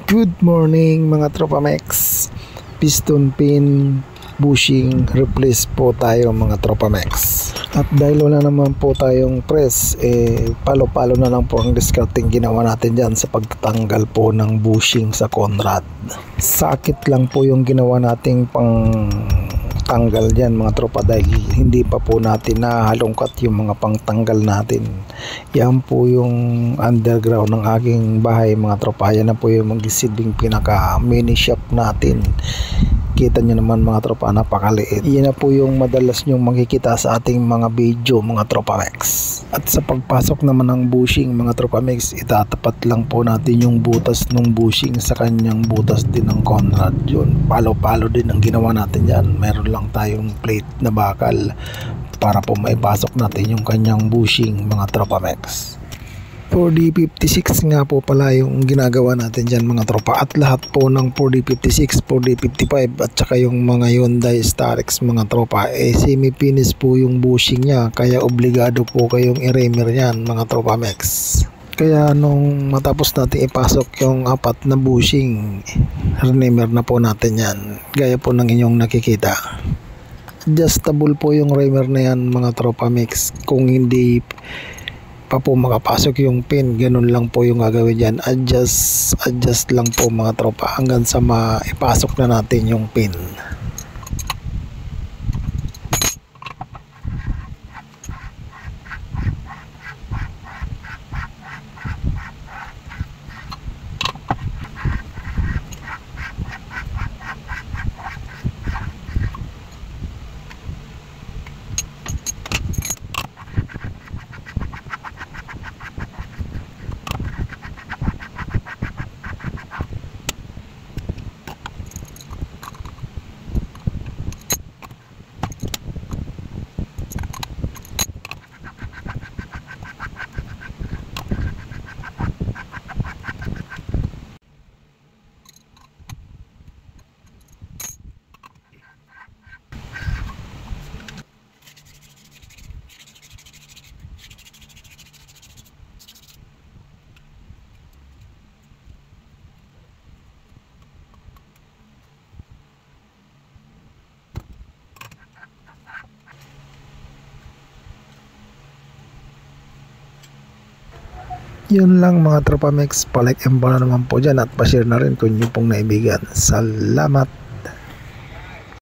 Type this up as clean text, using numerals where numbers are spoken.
Good morning mga Tropa Mex. Piston pin bushing replace po tayo mga Tropa Mex. At dahil wala naman po tayong press, palo-palo na lang po ang discarding ginawa natin dyan sa pagtanggal po ng bushing sa Conrad. Sakit lang po yung ginawa nating pang tanggal dyan mga tropa, dahil hindi pa po natin nahalongkat yung mga pangtanggal natin. Yan po yung underground ng aking bahay mga tropa. Yan na po yung magsisilbing pinaka mini shop natin. Kita nyo naman mga tropa, napakaliit. Yan na po yung madalas nyong makikita sa ating mga video mga Tropa Mex. At sa pagpasok naman ng bushing mga Tropa Mex, itatapat lang po natin yung butas ng bushing sa kanyang butas din ng Conrad. Yun, palo-palo din ang ginawa natin dyan. Meron lang tayong plate na bakal para po maipasok natin yung kanyang bushing mga Tropa Mex. 4D56 nga po pala yung ginagawa natin dyan mga tropa, at lahat po ng 4D56, 4D55 at saka yung mga Hyundai Starex mga tropa, semi-finish po yung bushing nya, kaya obligado po kayong i-remer yan mga Tropa Mex. Kaya nung matapos natin ipasok yung apat na bushing, remer na po natin yan, gaya po ng inyong nakikita. Adjustable po yung remer na yan mga Tropa Mex. Kung hindi pa po makapasok yung pin, ganun lang po yung gagawin dyan. Adjust lang po mga tropa hanggang sa maipasok na natin yung pin. Yun lang mga Tropa Mex, palike and follow naman po dyan at pa-share na rin kung nyo pong naibigan. Salamat.